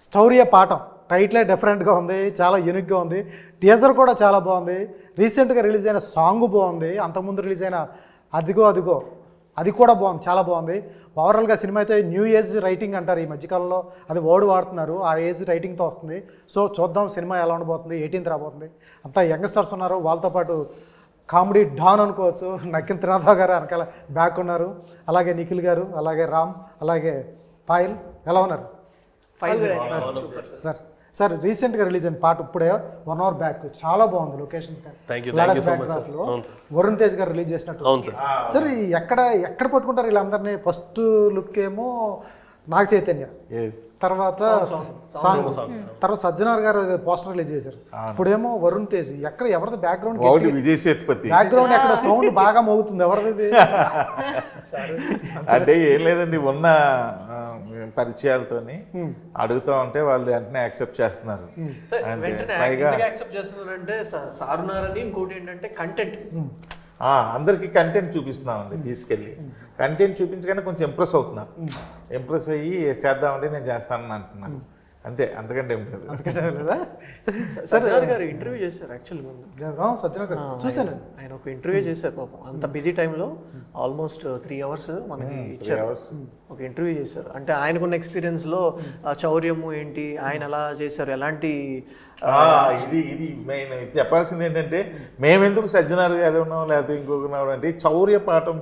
స్టోరీయే పాఠం టైటిలే డిఫరెంట్గా ఉంది, చాలా యూనిక్గా ఉంది. టీజర్ కూడా చాలా బాగుంది. రీసెంట్గా రిలీజ్ అయిన సాంగ్ బాగుంది. అంతకుముందు రిలీజ్ అయిన అదిగో అదిగో అది కూడా బాగుంది, చాలా బాగుంది. ఓవరాల్గా సినిమా అయితే న్యూ ఏజ్ రైటింగ్ అంటారు ఈ మధ్యకాలంలో, అది వర్డ్ వాడుతున్నారు. ఆ ఏజ్ రైటింగ్తో వస్తుంది. సో చూద్దాం సినిమా ఎలా ఉండబోతుంది. 18th రాబోతుంది. అంతా యంగ్స్టర్స్ ఉన్నారు, వాళ్ళతో పాటు కామెడీ డాన్ అనుకోవచ్చు. నక్కిన త్రినాథరావు గారు వెనకాల బ్యాక్ ఉన్నారు, అలాగే నిఖిల్ గారు, అలాగే రామ్, అలాగే పాయల్. ఎలా ఉన్నారు సార్? సార్ రీసెంట్గా రిలీజ్ అయిన పాట ఇప్పుడే 1 hour బ్యాక్ చాలా బాగుంది. లొకేషన్స్ వరుణ్ తేజ్ గారు రిలీజ్ చేసినట్టు. సార్ ఎక్కడ పట్టుకుంటారు వీళ్ళందరినీ? ఫస్ట్ లుక్ ఏమో నాగ చైతన్య, తర్వాత సాంగ్, తర్వాత సజ్జనార్ గారు పోస్టర్ రిలీజ్ చేశారు. ఇప్పుడేమో వరుణ్ తేజ్. ఎక్కడ ఎవరిది బ్యాక్గ్రౌండ్? విజయ్ సేతుపతి బ్యాక్గ్రౌండ్ ఎక్కడ సౌండ్ బాగా మోగుతుంది, ఎవరిది? అంటే ఏం లేదండి, ఉన్న పరిచయాలతోని అడుగుతా ఉంటే వాళ్ళు వెంటనే యాక్సెప్ట్ చేస్తున్నారు. అంటే సారునారని ఇంకోటి ఏంటంటే కంటెంట్, అందరికి కంటెంట్ చూపిస్తున్నామండి. తీసుకెళ్ళి కంటెంట్ చూపించగానే కొంచెం ఇంప్రెస్ అవుతున్నారు. ఇంప్రెస్ అయ్యి చేద్దామంటే నేను చేస్తానని అంటున్నాను. అంతే, అంతకంటే ఏం లేదు. సజ్జనార్ గారు ఇంటర్వ్యూ చేశారు యాక్చువల్గా. సజ్జనార్ గారు చూశాను. ఆయన ఒక ఇంటర్వ్యూ చేశారు పాపం. అంత బిజీ టైంలో ఆల్మోస్ట్ 3 hours మనకి ఇచ్చారు. ఒక ఇంటర్వ్యూ చేశారు. అంటే ఆయనకున్న ఎక్స్పీరియన్స్లో చౌర్యము ఏంటి, ఆయన ఎలా చేశారు, ఎలాంటి ఇది మెయిన్ చెప్పాల్సింది ఏంటంటే, మేమెందుకు సజ్జనార్ గారు ఉన్నాం లేకపోతే ఇంకొకరు అంటే,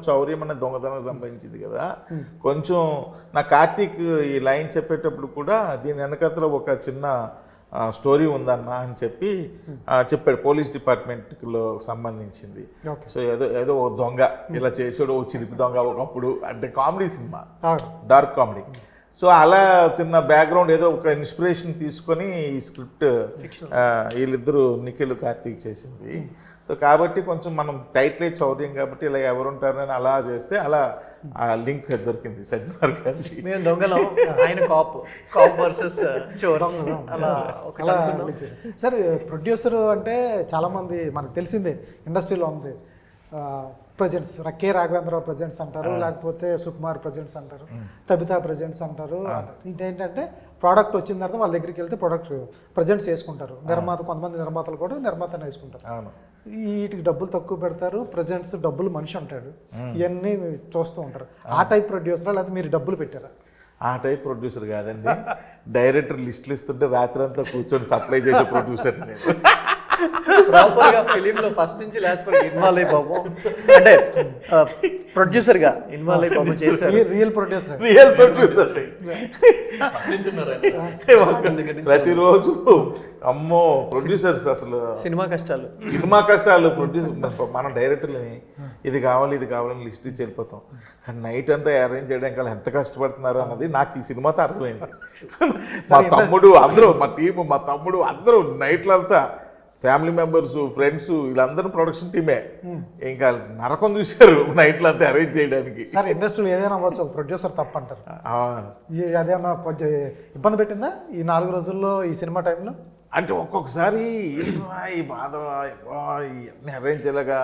చౌర్యం అనే దొంగతనం సంబంధించింది కదా. కొంచెం నా కార్తీక్ ఈ లైన్ చెప్పేటప్పుడు కూడా దీని వెనకతలో ఒక చిన్న స్టోరీ ఉందన్న అని చెప్పాడు. పోలీస్ డిపార్ట్మెంట్లో సంబంధించింది. సో ఏదో ఒక దొంగ ఇలా చేసాడు, ఓ చిలిపి దొంగ ఒకప్పుడు. అంటే comedy cinema, dark comedy. So అలా చిన్న బ్యాక్గ్రౌండ్ ఏదో ఒక ఇన్స్పిరేషన్ తీసుకొని ఈ స్క్రిప్ట్ వీళ్ళిద్దరూ నిఖిల్ కార్తీక్ చేసింది. సో కాబట్టి కొంచెం మనం టైటిలే చౌర్యం కాబట్టి ఇలా ఎవరుంటారని అలా చేస్తే అలా ఆ లింక్ దొరికింది సజ్జనార్ గారికి. మేము దొంగలం, ఆయన కాప్ వర్సెస్ చోర్ అలా. సార్ ప్రొడ్యూసర్ అంటే చాలామంది మనకు తెలిసిందే ఇండస్ట్రీలో ఉంది. ప్రజెంట్స్ కే రాఘవేంద్రరావు ప్రజెంట్స్ అంటారు, లేకపోతే సుకుమార్ ప్రజెంట్స్ అంటారు, తబితా ప్రజెంట్స్ అంటారు. ఏంటంటే ప్రోడక్ట్ వచ్చిన తర్వాత వాళ్ళ దగ్గరికి వెళ్తే ప్రోడక్ట్ ప్రజెంట్స్ వేసుకుంటారు. కొంతమంది నిర్మాతలు కూడా నిర్మాతను వేసుకుంటారు. వీటికి డబ్బులు తక్కువ పెడతారు, ప్రజెంట్స్ డబ్బులు మనిషి ఉంటాడు, ఇవన్నీ చూస్తూ ఉంటారు. ఆ టైప్ ప్రొడ్యూసరా లేకపోతే మీరు డబ్బులు పెట్టారా? ఆ టైప్ ప్రొడ్యూసర్ కాదండి. డైరెక్టర్ లిస్టులు ఇస్తుంటే రాత్రి అంతా కూర్చొని సప్లై చేసే ప్రొడ్యూసర్. ప్రాపర్గా ఫిలింలో ఫస్ట్ నుంచి లాస్ట్ వరకు ఇన్వాల్వ్ అయిపోము. అంటే ప్రొడ్యూసర్ గా ఇన్వాల్వ్ అయిపోము చేశారు. రియల్ ప్రొడ్యూసర్ ప్రతిరోజు అమ్మో ప్రొడ్యూసర్స్ అసలు సినిమా కష్టాలు. ప్రొడ్యూసర్ మనం డైరెక్టర్లని ఇది కావాలని లిస్ట్ ఇచ్చి వెళ్ళిపోతాం. కానీ నైట్ అంతా అరేంజ్ చేయడానికి వాళ్ళు ఎంత కష్టపడుతున్నారు అన్నది నాకు ఈ సినిమాతో అర్థమైంది. మా తమ్ముడు అందరూ నైట్లో అంతా ఫ్యామిలీ మెంబర్స్, ఫ్రెండ్స్ వీళ్ళందరూ ప్రొడక్షన్ టీమే. ఇంకా నరకం చూశారు నైట్లో అంతా అరేంజ్ చేయడానికి. సార్ ఇండస్ట్రీలో ఏదైనా అవ్వచ్చు, ప్రొడ్యూసర్ తప్ప అంటారు. అదేమన్నా ఇబ్బంది పెట్టిందా ఈ 4 రోజుల్లో ఈ సినిమా టైంలో? అంటే ఒక్కొక్కసారి ఈ బాధ ఇవన్నీ అరేంజ్ చేయలేగా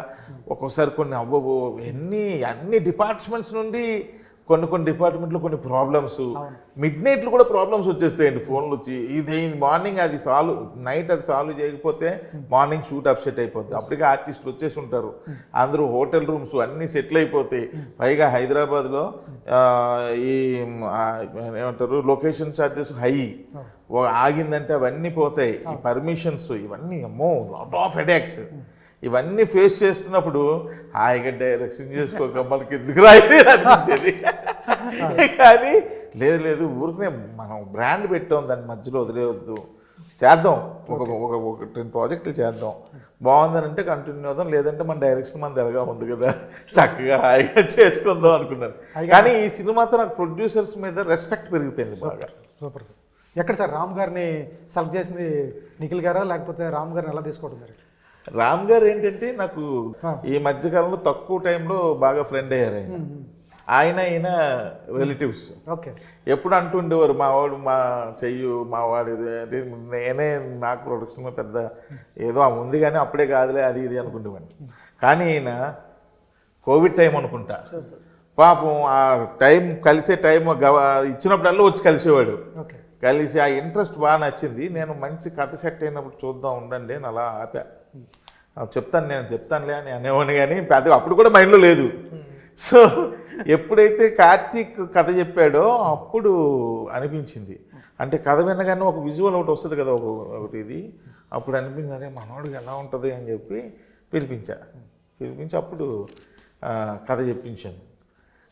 ఒక్కొక్కసారి కొన్ని అవ్వవు. అన్ని డిపార్ట్మెంట్స్ నుండి కొన్ని డిపార్ట్మెంట్లో కొన్ని ప్రాబ్లమ్స్, మిడ్ నైట్లు కూడా ప్రాబ్లమ్స్ వచ్చేస్తాయండి. ఫోన్లు వచ్చి ఇది మార్నింగ్ అది నైట్ అది సాల్వ్ చేయకపోతే మార్నింగ్ షూట్ అప్సెట్ అయిపోద్ది. అప్పటికే ఆర్టిస్టులు వచ్చేసి ఉంటారు, అందరూ హోటల్ రూమ్స్ అన్నీ సెటిల్ అయిపోతాయి. పైగా హైదరాబాద్లో ఈ ఏమంటారు లొకేషన్ ఛార్జెస్ హై, ఆగిందంటే అవన్నీ పోతాయి. ఈ పర్మిషన్స్ ఇవన్నీ అమ్మో లాట్ ఆఫ్ హెడేక్స్. ఇవన్నీ ఫేస్ చేస్తున్నప్పుడు హాయిగా డైరెక్షన్ చేసుకోక మనకి ఎందుకు రాయలే అనిపించేది. కానీ లేదు ఊరికనే మనం బ్రాండ్ పెట్టాం, దాని మధ్యలో వదిలేవద్దు, చేద్దాం, ఒక 10 ప్రాజెక్టులు చేద్దాం, బాగుందని అంటే కంటిన్యూ అవుదాం, లేదంటే మన డైరెక్షన్ మన దగ్గర ఉంది కదా చక్కగా హాయిగా చేసుకుందాం అనుకున్నాను. కానీ ఈ సినిమాతో నాకు ప్రొడ్యూసర్స్ మీద రెస్పెక్ట్ పెరిగిపోయింది బాగా. Super sir. ఎక్కడ సార్ రామ్ గారిని సెలెక్ట్ చేసింది నిఖిల్ గారా, లేకపోతే రామ్ గారిని ఎలా తీసుకోవడం జరిగింది? రామ్ గారు ఏంటంటే నాకు ఈ మధ్యకాలంలో తక్కువ టైంలో బాగా ఫ్రెండ్ అయ్యారు. ఆయన రిలేటివ్స్ ఎప్పుడు అంటుండేవారు, మా చెయ్యు మా వాడు ఇది అంటే నాకు ప్రొడక్షన్ పెద్ద ఏదో ఉంది కానీ అప్పుడే కాదులే అది ఇది అనుకుంటేవాడిని. కానీ ఈయన కోవిడ్ టైం అనుకుంటా, పాపం ఆ టైం కలిసే టైం ఇచ్చినప్పుడల్లా వచ్చి కలిసేవాడు. కలిసి ఆ ఇంట్రెస్ట్ బాగా నచ్చింది. నేను మంచి కథ సెట్ అయినప్పుడు చూద్దాం ఉండండి అని అలా ఆపా. చెప్తానులే అని అనేవాడిని, కానీ పెద్దగా అప్పుడు కూడా మైండ్లో లేదు. సో ఎప్పుడైతే కార్తీక్ కథ చెప్పాడో అప్పుడు అనిపించింది, అంటే కథ వినగానే ఒక విజువల్ ఒకటి వస్తుంది కదా, ఒకటి ఇది. అప్పుడు అనిపించింది, అరే మనోడికి ఎలా ఉంటుంది అని చెప్పి పిలిపించి అప్పుడు కథ చెప్పించాను.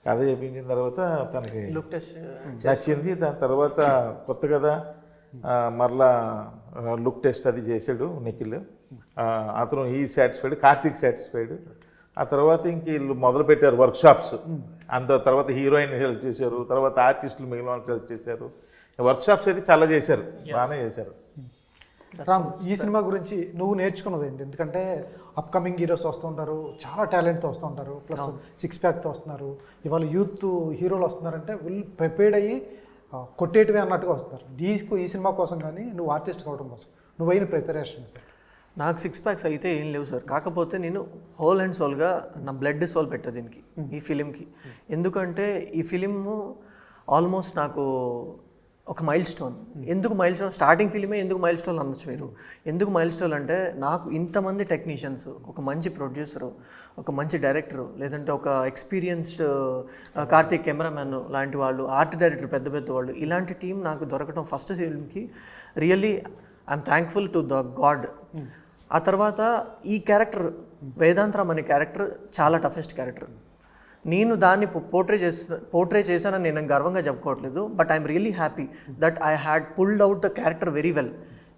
కథ చెప్పించిన తర్వాత తనకి నచ్చింది. దాని తర్వాత కొత్త కదా మరలా లుక్ టెస్ట్ అది చేశాడు నిఖిల్. అతను సాటిస్ఫైడ్, కార్తీక్ సాటిస్ఫైడ్. ఆ తర్వాత ఇంక వీళ్ళు మొదలుపెట్టారు వర్క్షాప్స్. తర్వాత హీరోయిన్ హెల్ప్ చేశారు, తర్వాత ఆర్టిస్టులు మిగిలిన వాళ్ళకి హెల్ప్ చేశారు. వర్క్షాప్స్ అయితే చాలా చేశారు, బాగానే చేశారు. రామ్, ఈ సినిమా గురించి నువ్వు నేర్చుకున్నది ఏంటి? ఎందుకంటే అప్కమింగ్ హీరోస్ వస్తుంటారు, చాలా టాలెంట్తో వస్తుంటారు, ప్లస్ సిక్స్ ప్యాక్తో వస్తున్నారు. ఇవాళ యూత్ హీరోలు వస్తున్నారంటే వీళ్ళు ప్రిపేర్డ్ అయ్యి కొట్టేటివే అన్నట్టుగా వస్తున్నారు. ఈ సినిమా కోసం కానీ నువ్వు ఆర్టిస్ట్ కావడం కోసం నువ్వు అయిన ప్రిపరేషన్ సార్? నాకు సిక్స్ ప్యాక్స్ అయితే ఏం లేవు సార్. కాకపోతే నేను హోల్ అండ్ సోల్గా నా బ్లడ్ సోల్ పెట్టా దీనికి, ఈ ఫిలింకి. ఎందుకంటే ఈ ఫిలిము ఆల్మోస్ట్ నాకు ఒక మైల్ స్టోన్. ఎందుకు మైల్ స్టోన్? స్టార్టింగ్ ఫిలిమే ఎందుకు మైల్ స్టోన్ అనొచ్చు మీరు. ఎందుకు మైల్ స్టోన్ అంటే నాకు ఇంతమంది టెక్నీషియన్స్, ఒక మంచి ప్రొడ్యూసరు, ఒక మంచి డైరెక్టరు, లేదంటే ఒక ఎక్స్పీరియన్స్డ్ కార్తీక్ కెమెరామ్యాన్ లాంటి వాళ్ళు, ఆర్ట్ డైరెక్టర్ పెద్ద పెద్ద వాళ్ళు, ఇలాంటి టీం నాకు దొరకడం ఫస్ట్ ఫిల్మ్కి really I'm thankful to the God. ఆ తర్వాత ఈ క్యారెక్టర్ వేదాంతరామ్ అనే క్యారెక్టర్ చాలా టఫెస్ట్ క్యారెక్టర్. నేను దాన్ని పోర్ట్రే చేశానని నేను గర్వంగా చెప్పుకోవట్లేదు, but I'm really happy that I had pulled out the character very well.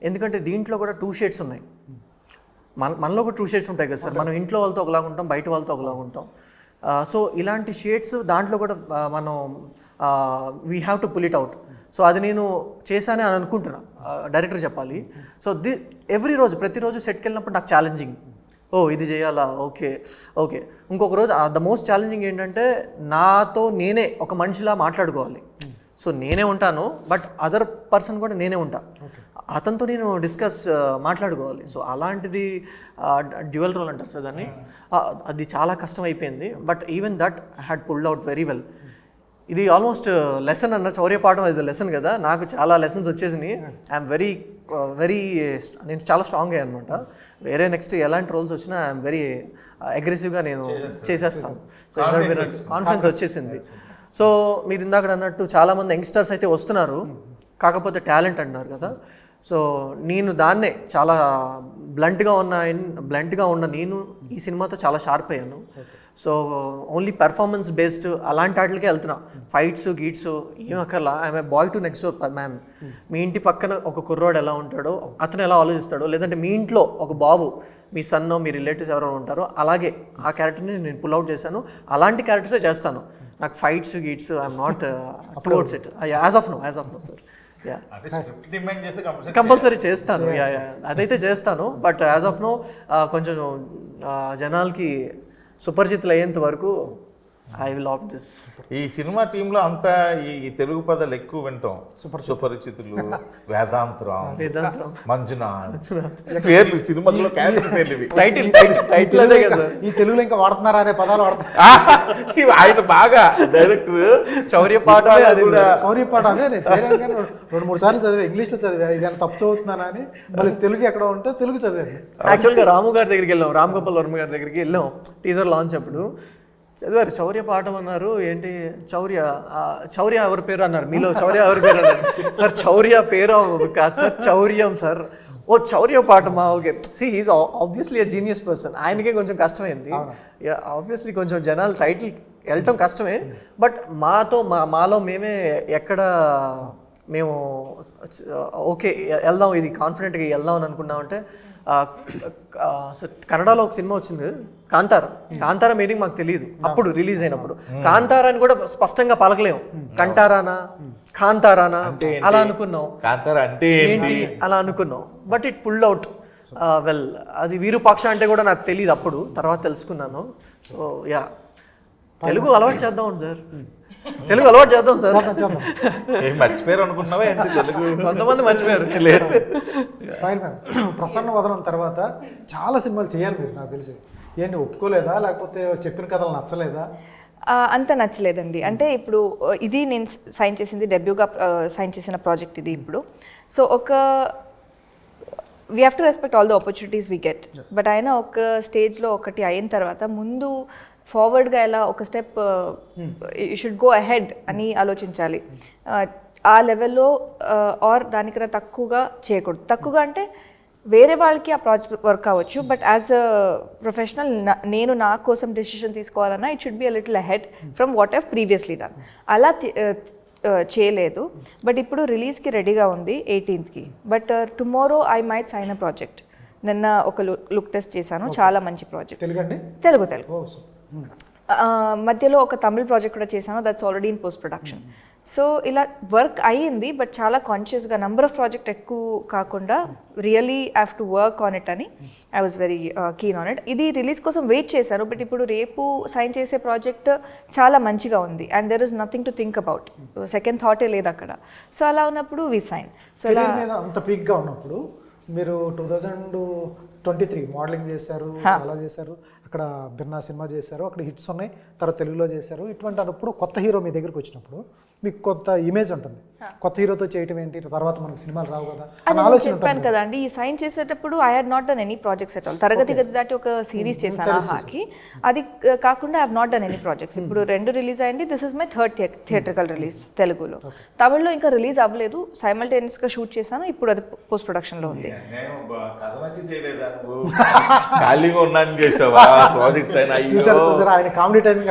ఎందుకంటే దీంట్లో కూడా 2 షేడ్స్ ఉన్నాయి. మనలో కూడా 2 షేడ్స్ ఉంటాయి కదా సార్. మనం ఇంట్లో వాళ్ళతో ఒకలాగా ఉంటాం, బయట వాళ్ళతో ఒకలాగా ఉంటాం. సో ఇలాంటి షేడ్స్ దాంట్లో కూడా మనం we have to pull it out. So అది నేను చేశానే అని అనుకుంటున్నా, డైరెక్టర్ చెప్పాలి. సో ప్రతిరోజు సెట్కి వెళ్ళినప్పుడు నాకు ఛాలెంజింగ్, ఇది చేయాలా, ఓకే. ఇంకొక రోజు ద మోస్ట్ ఛాలెంజింగ్ ఏంటంటే నాతో నేనే ఒక మనిషిలా మాట్లాడుకోవాలి. సో నేనే ఉంటాను, బట్ అదర్ పర్సన్ కూడా నేనే ఉంటా, అతనితో నేను మాట్లాడుకోవాలి. సో అలాంటిది డ్యూయల్ రోల్ అంటారు సార్ దాన్ని. అది చాలా కష్టం అయిపోయింది, but even that I had pulled out very well. ఇది ఆల్మోస్ట్ లెసన్ అన్న, చౌర్యపాఠం ఇస్ లెసన్ కదా. నాకు చాలా లెసన్స్ వచ్చేసినాయి. ఐఎమ్ వెరీ నేను చాలా స్ట్రాంగ్ అయ్యాను అనమాట. వేరే నెక్స్ట్ ఎలాంటి రోల్స్ వచ్చినా ఐఎమ్ వెరీ అగ్రెసివ్గా నేను చేసేస్తాను. సో కాన్ఫిడెన్స్ వచ్చేసింది. సో మీరు ఇందాక అన్నట్టు చాలామంది యంగ్స్టర్స్ అయితే వస్తున్నారు, కాకపోతే టాలెంట్ అంటున్నారు కదా. సో నేను దాన్నే చాలా బ్లంట్గా ఉన్న నేను ఈ సినిమాతో చాలా షార్ప్ అయ్యాను. సో ఓన్లీ పెర్ఫార్మెన్స్ బేస్డ్ అలాంటి వాటికే వెళ్తున్నా. ఫైట్స్ గీట్స్ ఏం అక్కర్లా. I'm a boy to next door man. మీ ఇంటి పక్కన ఒక కుర్రోడు ఎలా ఉంటాడో, అతను ఎలా ఆలోచిస్తాడో, లేదంటే మీ ఇంట్లో ఒక బాబు, మీ సన్నో, మీ రిలేటివ్స్ ఎవరైనా ఉంటారో, అలాగే ఆ క్యారెక్టర్ని నేను పుల్ అవుట్ చేశాను. అలాంటి క్యారెక్టర్సే చేస్తాను. నాకు ఫైట్స్ గీట్స్ I'm not towards it as of no sir. Compulsory చేస్తాను, అదైతే చేస్తాను. బట్ యాజ్ ఆఫ్ నో కొంచెం జనాలకి సుపరిచితులు అయ్యేంత వరకు ఐ విల్ ఆప్ట్ దిస్. ఈ సినిమా టీంలో అంతా ఈ తెలుగు పదాలు ఎక్కువ వింటాం. సుపరిచితులు, వేదాంతరామ్, మంజునాథ్ పేర్లు సినిమాలో క్యారెక్టర్ పేర్లు. ఈ తెలుగులో ఇంకా వాడుతున్నారా అనే పదాలు వాడుతున్నారు ఆయన బాగా. డైరెక్టర్ చౌర్యపాఠం అదే 2-3 సార్లు చదివా, ఇంగ్లీష్లో చదివా. ఇది తప్పు చదువుతున్నానా అని మళ్ళీ తెలుగు ఎక్కడ ఉంటే తెలుగు చదివాను. యాక్చువల్గా రాము గారి దగ్గరికి వెళ్ళాం, రామ్ గోపాల్ వర్మ గారి దగ్గరికి వెళ్ళాం. టీజర్ లాంచ్ అప్పుడు చదివారు, చౌర్య పాఠం అన్నారు. ఏంటి చౌర్య ఎవరి పేరు అన్నారు, మీలో చౌర్య ఎవరి పేరు అన్నారు. సార్ చౌర్య పేరు కాదు సార్, చౌర్యం సార్. చౌర్య పాఠమా, okay. He's obviously a genius person. ఆయనకే కొంచెం కష్టమైంది. ఆబ్వియస్లీ కొంచెం జనాలు టైటిల్ వెళ్ళటం కష్టమే, బట్ మాలో మేమే ఎక్కడ మేము ఓకే వెళ్దాం, ఇది కాన్ఫిడెంట్గా వెళ్దాం అని అనుకున్నామంటే, కన్నడలో ఒక సినిమా వచ్చింది కాంతారా మీనింగ్ మాకు తెలియదు అప్పుడు రిలీజ్ అయినప్పుడు. కాంతారా అని కూడా స్పష్టంగా పలకలేము. కంటారానా కాంతారానా అలా అనుకున్నాం, అలా అనుకున్నాం. But it pulled out well. అది వీరుపాక్ష అంటే కూడా నాకు తెలియదు అప్పుడు, తర్వాత తెలుసుకున్నాను. సో యా, తెలుగు అలవాటు చేద్దాం సార్, తెలుగు అలవాటు చేద్దాం సార్. మర్చిపోయారు అనుకున్నావా ఏంటి? తెలుగు కొంతమంది మర్చిపోయారు. ప్రసన్న వదనం తర్వాత చాలా సినిమాలు చేయాలి మీరు, నాకు తెలిసి. ఏంటి ఒప్పుకోలేదా, లేకపోతే చెప్పిన కథలు నచ్చలేదా? అంత నచ్చలేదండి. అంటే ఇప్పుడు ఇది నేను సైన్ చేసింది డెబ్యూగా సైన్ చేసిన ప్రాజెక్ట్ ఇది ఇప్పుడు. So we have to respect all the opportunities we get. But అయినా ఒక స్టేజ్లో ఒకటి అయిన తర్వాత ముందు ఫార్వర్డ్గా ఎలా ఒక step you should go ahead అని ఆలోచించాలి. ఆ లెవెల్లో ఆర్ దానికన్నా తక్కువగా చేయకూడదు. తక్కువగా అంటే వేరే వాళ్ళకి ఆ ప్రాజెక్ట్ వర్క్ అవ్వచ్చు, బట్ యాజ్ అ ప్రొఫెషనల్ నేను నా కోసం డెసిషన్ తీసుకోవాలన్నా it should be a little ahead from what I've previously done. అలా చేయలేదు. బట్ ఇప్పుడు రిలీజ్కి రెడీగా ఉంది 18th. But tomorrow I might sign a project. నిన్న ఒక లుక్ టెస్ట్ చేశాను, చాలా మంచి ప్రాజెక్ట్. తెలుగు మధ్యలో ఒక తమిళ్ ప్రాజెక్ట్ కూడా చేశాను, that's already in post production. So ఇలా వర్క్ అయ్యింది, బట్ చాలా కాన్షియస్గా నంబర్ ఆఫ్ ప్రాజెక్ట్ ఎక్కువ కాకుండా really have to work on it అని I was very keen on it. ఇది రిలీజ్ కోసం వెయిట్ చేశాను, బట్ ఇప్పుడు రేపు సైన్ చేసే ప్రాజెక్ట్ చాలా మంచిగా ఉంది and there is nothing to think about. Second థాటే లేదు అక్కడ. సో అలా ఉన్నప్పుడు వి సైన్. సో ఇలా అంత పీక్గా ఉన్నప్పుడు మీరు 2023 మోడలింగ్ చేశారు, చాలా చేశారు, అక్కడ భిన్నా సినిమా చేశారు, అక్కడ హిట్స్ ఉన్నాయి, తర్వాత తెలుగులో చేశారు. ఇటువంటి అన్నప్పుడు కొత్త హీరో మీ దగ్గరికి వచ్చినప్పుడు మీకు కొత్త ఇమేజ్ ఉంటుంది. కొత్త హీరోతో చేయటం ఏంటి, తర్వాత మనకు సినిమాలు రావు కదా అని ఆలోచన చెప్పాను కదా అండి. ఈ సైన్ చేసేటప్పుడు I had not done any projects at all. తరగతి గది దాటి ఒక సిరీస్ చేశాను ఆహాకి, అది కాకుండా I have not done any projects. ఇప్పుడు 2 రిలీజ్ అయింది, this is my third theatrical release తెలుగులో. తమిళ్లో ఇంకా రిలీజ్ అవ్వలేదు, సైమల్టేనియస్గా షూట్ చేశాను, ఇప్పుడు అది పోస్ట్ ప్రొడక్షన్లో ఉంది. ఆయన కామెడీ టైమింగ్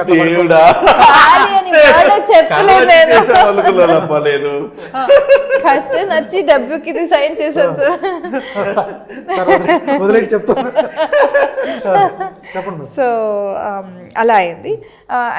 నచ్చి డెబ్యూకి ఇది సైన్ చేశాను సార్. సో అలా అయింది.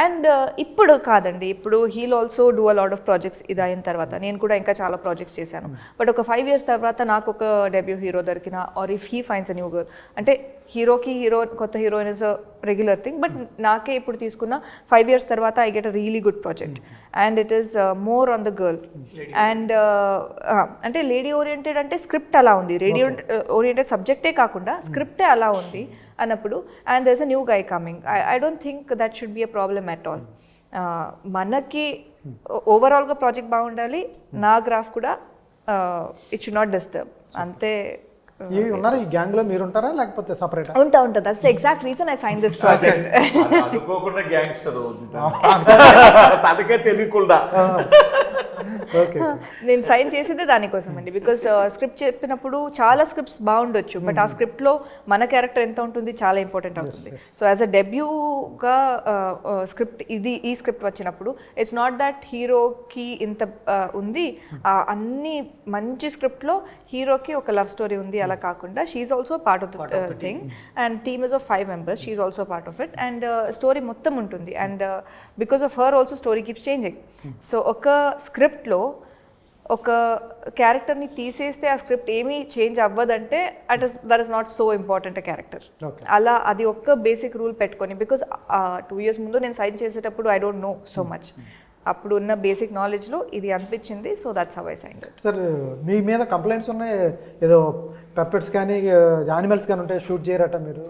అండ్ ఇప్పుడు కాదండి, ఇప్పుడు he'll also do a lot of projects. ఇది అయిన తర్వాత నేను కూడా ఇంకా చాలా ప్రాజెక్ట్స్ చేశాను. బట్ ఒక 5 years తర్వాత నాకు ఒక డెబ్యూ హీరో దొరికిన, or if he finds a new girl, అంటే హీరోకి కొత్త heroine is a regular thing, but నాకే ఇప్పుడు తీసుకున్న 5 years తర్వాత I get a really good project and it is more on the girl. And అంటే లేడీ ఓరియంటెడ్ అంటే స్క్రిప్ట్ అలా ఉంది, లేడీ ఓరియంటెడ్ సబ్జెక్టే కాకుండా స్క్రిప్టే అలా ఉంది అన్నప్పుడు, and there is a new guy coming. I don't think that should be a problem at all. మనకి ఓవరాల్గా ప్రాజెక్ట్ బాగుండాలి, నా గ్రాఫ్ కూడా ఇట్ షుడ్ నాట్ డిస్టర్బ్, అంతే. ఉన్నారు ఈ గ్యాంగ్ లో మీరు ఉంటారా లేకపోతే సపరేట్? ఉంటా. That's the exact reason I sign this project. అనుకోకుండా గ్యాంగ్స్టర్ తనకే తెలియకుండా నేను సైన్ చేసేదే దానికోసం అండి. బికాస్ స్క్రిప్ట్ చెప్పినప్పుడు చాలా స్క్రిప్ట్స్ బాగుండొచ్చు, బట్ ఆ స్క్రిప్ట్లో మన క్యారెక్టర్ ఎంత ఉంటుంది చాలా ఇంపార్టెంట్ అవుతుంది. సో యాజ్ అ డెబ్యూగా స్క్రిప్ట్ ఈ స్క్రిప్ట్ వచ్చినప్పుడు ఇట్స్ నాట్ దట్ హీరోకి ఇంత ఉంది, అన్ని మంచి స్క్రిప్ట్లో హీరోకి ఒక లవ్ స్టోరీ ఉంది అలా కాకుండా she's also part of the thing and team is of 5 members, she's also part of it and story మొత్తం ఉంటుంది and because of her also story keeps changing. So ఒక స్క్రిప్ట్లో ఒక క్యారెక్టర్ని తీసేస్తే ఆ స్క్రిప్ట్ ఏమీ చేంజ్ అవ్వదంటే that is not so important a character. అలా అది ఒక్క బేసిక్ రూల్ పెట్టుకొని, బికాస్ 2 years ముందు నేను సైన్ చేసేటప్పుడు I don't know so much, అప్పుడు ఉన్న బేసిక్ నాలెడ్జ్లో ఇది అనిపించింది. So that's how I signed it. Sir మీ మీద కంప్లైంట్స్ ఉన్నాయి, ఏదో పెప్పెట్స్ కానీ యానిమల్స్ కానీ ఉంటే షూట్ చేయరట మీరు?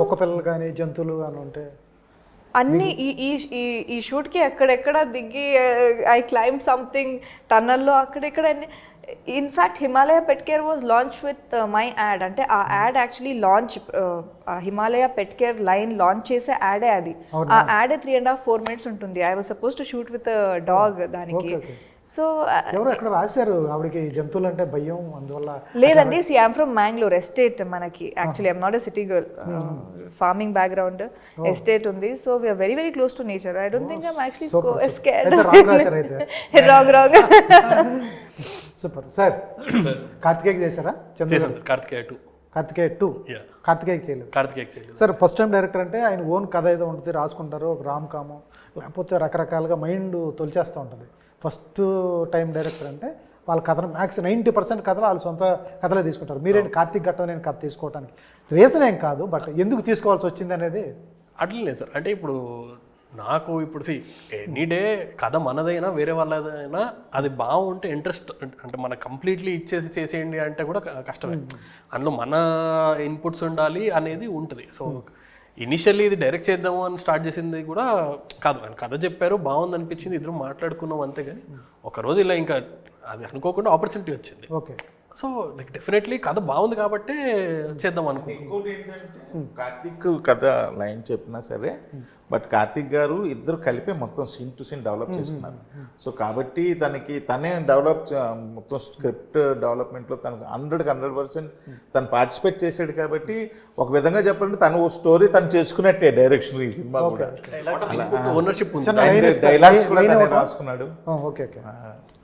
కుక్క పిల్లలు కానీ జంతువులు కానీ ఉంటే అన్నీ ఈ షూట్కి ఎక్కడెక్కడ దిగి ఐ క్లైమ్ సంథింగ్ టన్నల్లో అక్కడెక్కడ. In fact Himalaya pet care was launch with my ad. అంటే ఆ ad actually launch Himalaya pet care line launch చేసే యాడే అది. ఆ యాడే 3.5-4 minutes ఉంటుంది. I was suppose to shoot with dog దానికి. సో ఎవరు ఎక్కడ రాశారు ఆవిడకి జంతువులు అంటే భయం అందువల్ల? లేదండి, ఐఎమ్ ఫ్రమ్ మ్యాంగ్లూర్ ఎస్టేట్. మనకి actually I'm not a city girl, farming background, estate ఉంది. So we're very very close to nature. I don't think I'm actually scared. Wrong. Super. Sir Karthikeya చేశారా? కార్తికేయ 2 కార్తికేయ చేయలేదు. సార్ ఫస్ట్ టైం డైరెక్టర్ అంటే ఆయన own కథ ఏదో ఉంటుంది, రాసుకుంటారు, ఒక రామ్ కాము లేకపోతే రకరకాలుగా మైండ్ తొలిచేస్తూ ఉంటుంది. ఫస్ట్ టైం డైరెక్టర్ అంటే వాళ్ళ కథను మ్యాక్స్ 90% కథలు వాళ్ళు సొంత కథలే తీసుకుంటారు. మీరేంటి కార్తీక్ ఘట్టం నేను కథ తీసుకోవడానికి రీజన్ ఏం కాదు, బట్ ఎందుకు తీసుకోవాల్సి వచ్చింది అనేది? అట్లా లేదు సార్. అంటే ఇప్పుడు నాకు ఇప్పుడు ఎనీ డే కథ మనదైనా వేరే వాళ్ళదైనా అది బాగుంటే ఇంట్రెస్ట్, అంటే మన కంప్లీట్లీ ఇచ్చేసి చేసేయండి అంటే కూడా కష్టమే. అందులో మన ఇన్పుట్స్ ఉండాలి అనేది ఉంటుంది. సో ఇనిషియల్లీ ఇది డైరెక్ట్ చేద్దాము అని స్టార్ట్ చేసింది కూడా కాదు, ఆయన కథ చెప్పారు, బాగుంది అనిపించింది, ఇద్దరు మాట్లాడుకున్నాం అంతే. కానీ ఒకరోజు ఇలా ఇంకా అది అనుకోకుండా ఆపర్చునిటీ వచ్చింది. ఓకే. సో లైక్ డెఫినెట్లీ కథ బాగుంది కాబట్టి చేద్దాం అనుకున్నాం. ఇంకోటి ఏంటంటే కార్తిక్ కథ లైన్ చెప్పినా సరే, బట్ కార్తిక్ గారు ఇద్దరు కలిపి మొత్తం సీన్ టు సీన్ డెవలప్ చేసుకున్నారు. సో కాబట్టి తనే మొత్తం స్క్రిప్ట్ డెవలప్మెంట్లో తనకు 100% తను పార్టిసిపేట్ చేశాడు. కాబట్టి ఒక విధంగా చెప్పాలంటే తను స్టోరీ తను చేసుకున్నట్టే డైరెక్షన్ ఈ సినిమా కూడా. ఓనర్షిప్ ఉంది. డైలాగ్స్ కూడా తనే రాసుకున్నాడు. Okay okay.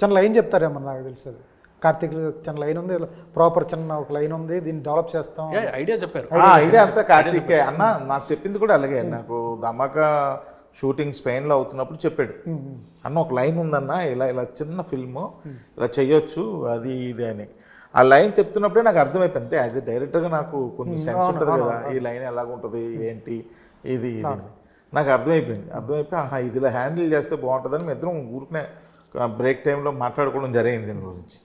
చిన్న లైన్ చెప్తారేమో, నాకు తెలుస్తుంది. కార్తిక్ చిన్న లైన్ ఉంది, ప్రాపర్ చిన్న ఒక లైన్ ఉంది, దీన్ని డెవలప్ చేస్తాం ఐడియా చెప్పారు. ఐడియా అంతా కార్తిక్ అన్న నాకు చెప్పింది కూడా అలాగే. నాకు ధమాకా షూటింగ్ స్పెయిన్లో అవుతున్నప్పుడు చెప్పాడు, అన్న ఒక లైన్ ఉందన్న, ఇలా ఇలా చిన్న ఫిల్ము ఇలా చెయ్యొచ్చు అది ఇది అని. ఆ లైన్ చెప్తున్నప్పుడే నాకు అర్థమైపోయింది. యాజ్ ఎ డైరెక్టర్గా నాకు కొంచెం సెన్స్ ఉంటుంది కదా, ఈ లైన్ ఎలాగుంటుంది ఏంటి ఇది ఇది నాకు అర్థమైపోయి ఇది ఇలా హ్యాండిల్ చేస్తే బాగుంటుందని మేము ఇద్దరం ఊరికనే బ్రేక్ టైంలో మాట్లాడుకోవడం జరిగింది దీని గురించి.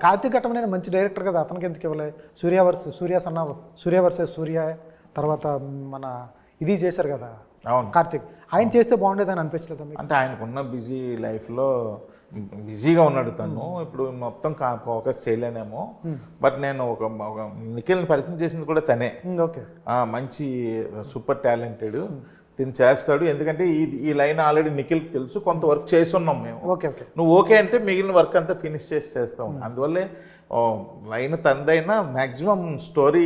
కార్తిక్ ఘట్టమనేని మంచి డైరెక్టర్ కదా, అతనికి ఎందుకు ఇవ్వలే? సూర్య వర్సెస్ సూర్య, తర్వాత మన ఇది చేశారు కదా అవును కార్తిక్, ఆయన చేస్తే బాగుండేదని అనిపించలేదు మీకు? అంటే ఆయనకున్న బిజీ లైఫ్లో బిజీగా ఉన్నాడు తను, ఇప్పుడు మొత్తం ఫోకస్ చేయలేనేమో. బట్ నేను ఒక నిఖిల్ని పరిచయం చేసింది కూడా తనే. ఓకే. మంచి సూపర్ టాలెంటెడ్, తిని చేస్తాడు. ఎందుకంటే ఈ లైన్ ఆల్రెడీ నిఖిల్కి తెలుసు, కొంత వర్క్ చేసి ఉన్నాం మేము. Okay okay. నువ్వు ఓకే అంటే మిగిలిన వర్క్ అంతా ఫినిష్ చేస్తాం. అందువల్లే లైన్ తందైనా మ్యాక్సిమం స్టోరీ